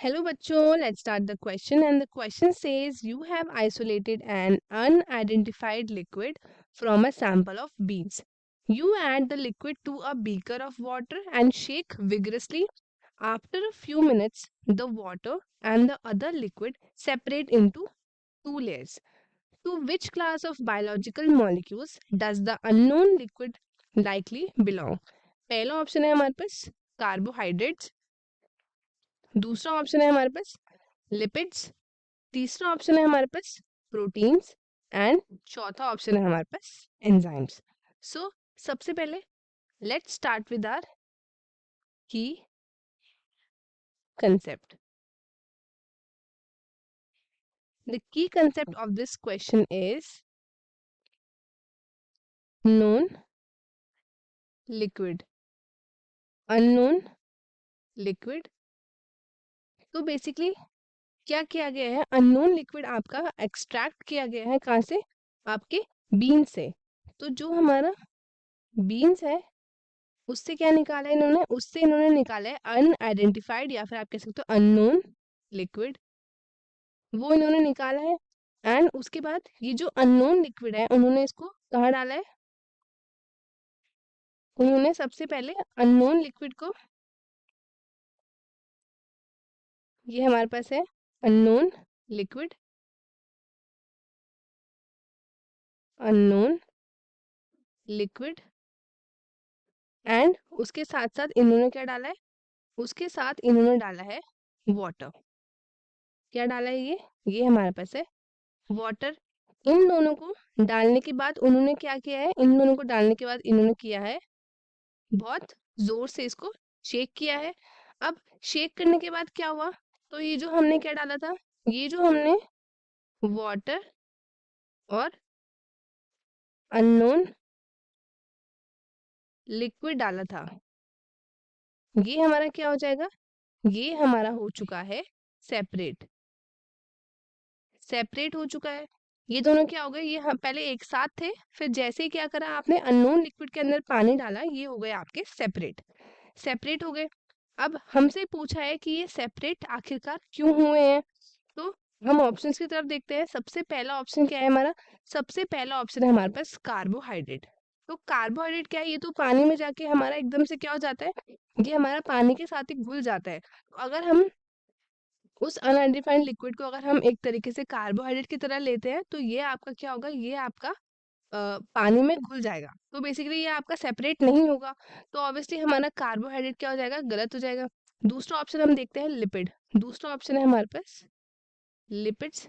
Hello bachcho, let's start the question and the question says you have isolated an unidentified liquid from a sample of beans. You add the liquid to a beaker of water and shake vigorously. After a few minutes, the water and the other liquid separate into two layers. To which class of biological molecules does the unknown liquid likely belong? पहला option है हमारे पास carbohydrates, दूसरा option है हमारे पास lipids, तीसरा option है हमारे पास proteins and चौथा ऑप्शन है हमारे पास एंजाइम्स. सो सबसे पहले लेट्स स्टार्ट विद आवर की concept. The key concept of this question is known liquid, unknown liquid. तो बेसिकली क्या किया गया है, अननोन लिक्विड आपका एक्सट्रैक्ट किया गया है कहाँ से, आपके बीन से. तो जो हमारा बीन्स है उससे क्या निकाला है इन्होंने, उससे इन्होंने निकाला है अनआइडेंटिफाइड या फिर आप कह सकते हो अननोन लिक्विड, वो इन्होंने निकाला है. एंड उसके बाद ये जो अननोन लिक्विड है उन्होंने इसको कहाँ डाला है, उन्होंने सबसे पहले अननोन लिक्विड को, ये हमारे पास है unknown liquid, unknown liquid and उसके साथ साथ इन्होंने क्या डाला है, उसके साथ इन्होंने डाला है वाटर. क्या डाला है ये हमारे पास है वाटर. इन दोनों को डालने के बाद उन्होंने क्या किया है, इन दोनों को डालने के बाद इन्होंने किया है बहुत जोर से इसको शेक किया है. अब शेक करने के बाद क्या हुआ, तो ये जो हमने क्या डाला था, ये जो हमने वाटर और अननोन लिक्विड डाला था, ये हमारा क्या हो जाएगा, ये हमारा हो चुका है सेपरेट, सेपरेट हो चुका है. ये दोनों क्या हो गए, ये हम पहले एक साथ थे, फिर जैसे ही क्या करा आपने अननोन लिक्विड के अंदर पानी डाला, ये हो गए आपके सेपरेट, सेपरेट हो गए. अब हमसे पूछा है कि ये सेपरेट आखिरकार क्यों हुए हैं, तो हम ऑप्शंस की तरफ देखते हैं. सबसे पहला ऑप्शन क्या है हमारा, सबसे पहला ऑप्शन है हमारे पास कार्बोहाइड्रेट. तो कार्बोहाइड्रेट क्या है, ये तो पानी में जाके हमारा एकदम से क्या हो जाता है, ये हमारा पानी के साथ ही घुल जाता है. तो अगर हम उस अनआइडेंटिफाइड लिक्विड को अगर हम एक तरीके से कार्बोहाइड्रेट की तरह लेते हैं, तो ये आपका क्या होगा, ये आपका पानी में घुल जाएगा. तो बेसिकली ये आपका सेपरेट नहीं होगा, तो ऑब्वियसली हमारा कार्बोहाइड्रेट क्या हो जाएगा, गलत हो जाएगा. दूसरा ऑप्शन हम देखते हैं लिपिड. दूसरा ऑप्शन है हमारे पास लिपिड्स.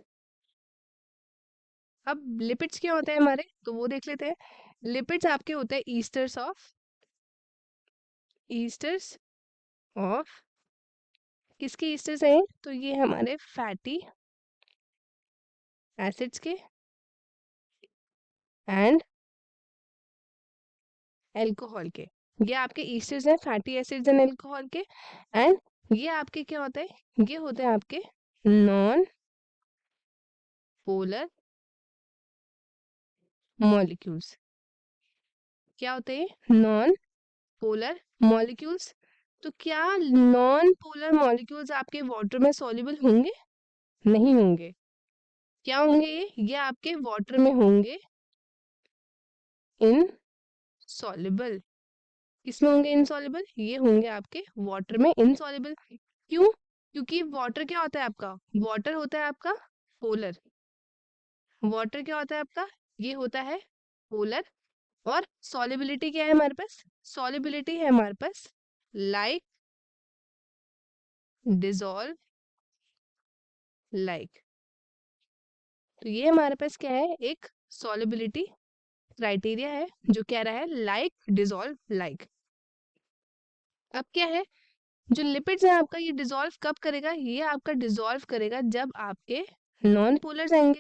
अब लिपिड्स क्या होते हैं हमारे, तो वो देख लेते हैं. लिपिड्स आपके होते हैं ईस्टर्स ऑफ किसके ईस्टर्स हैं, तो ये हमारे फैटी एसिड्स के एंड एल्कोहल के. ये आपके ईस्टर्स हैं, फैटी एसिड्स एंड एल्कोहल के. एंड ये आपके क्या होते हैं, ये होते हैं आपके नॉन पोलर मॉलिक्यूल्स. क्या होते हैं, नॉन पोलर मॉलिक्यूल्स. तो क्या नॉन पोलर मॉलिक्यूल्स आपके वाटर में सॉल्युबल होंगे, नहीं होंगे. क्या होंगे ये आपके वाटर में होंगे इनसॉल्युबल. किसमें होंगे इनसॉल्युबल, ये होंगे आपके वाटर में इनसॉल्युबल. क्यों, क्योंकि वाटर क्या होता है आपका, वाटर होता है आपका पोलर. वाटर क्या होता है आपका, ये होता है पोलर. और सॉल्युबिलिटी क्या है हमारे पास, सॉल्युबिलिटी है हमारे पास लाइक डिसॉल्व लाइक. तो ये हमारे पास क्या है, एक सॉल्युबिलिटी क्राइटेरिया है जो कह रहा है लाइक डिसॉल्व लाइक. अब क्या है, जो लिपिड्स है आपका, ये डिसॉल्व कब करेगा, ये आपका डिसॉल्व करेगा जब आपके नॉन पोलर आएंगे.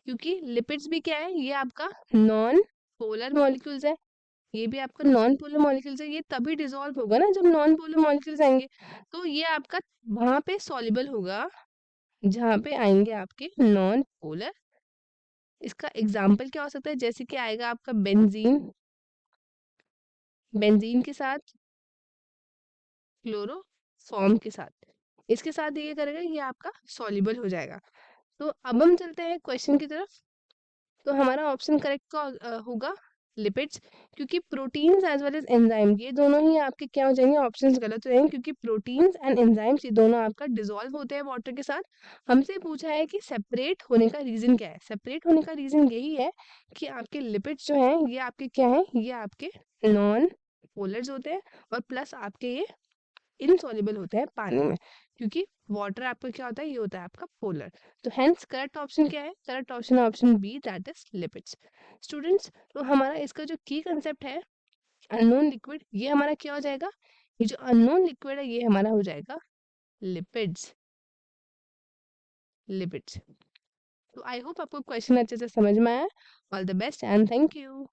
क्योंकि लिपिड्स भी क्या है, ये आपका नॉन पोलर मॉलिक्यूल्स है, ये भी आपका नॉन पोलर मॉलिक्यूल्स है. ये तभी डिसॉल्व होगा ना जब नॉन पोलर मॉलिक्यूल्स आएंगे. तो ये आपका वहां पे सॉल्युबल होगा जहाँ पे आएंगे आपके नॉन पोलर. इसका एग्जाम्पल क्या हो सकता है, जैसे कि आएगा आपका बेंजीन, बेंजीन के साथ क्लोरोफॉर्म के साथ. इसके साथ ये करेगा, ये आपका सॉल्युबल हो जाएगा। तो अब हम चलते हैं क्वेश्चन की तरफ। तो हमारा ऑप्शन करेक्ट का होगा लिपिड्स, क्योंकि proteins as well as enzyme ये दोनों ही आपके क्या हो जाएंगे, ऑप्शंस गलत हो जाएंगे, क्योंकि प्रोटीन्स एंड एंजाइम्स ये दोनों आपका डिसॉल्व होते हैं वाटर के साथ। हमसे पूछा है कि सेपरेट होने का रीजन क्या है। सेपरेट होने का रीजन यही है कि आपके लिपिड्स जो हैं ये आपके क्या हैं, ये आपके नॉन पोलर्स होते हैं, और प्लस आपके ये इनसॉल्युबल होते हैं पानी में, क्योंकि वाटर आपका क्या होता है, ये होता है आपका पोलर। तो हेंस करेक्ट ऑप्शन क्या है, करेक्ट ऑप्शन है option B, that is lipids. Students, तो हमारा इसका जो की कंसेप्ट है अननोन लिक्विड, ये हमारा क्या हो जाएगा, ये जो अननोन लिक्विड है ये हमारा हो जाएगा लिपिड्स। लिपिड्स। तो आई होप आपको क्वेश्चन अच्छे से समझ में आया। All the best and thank you.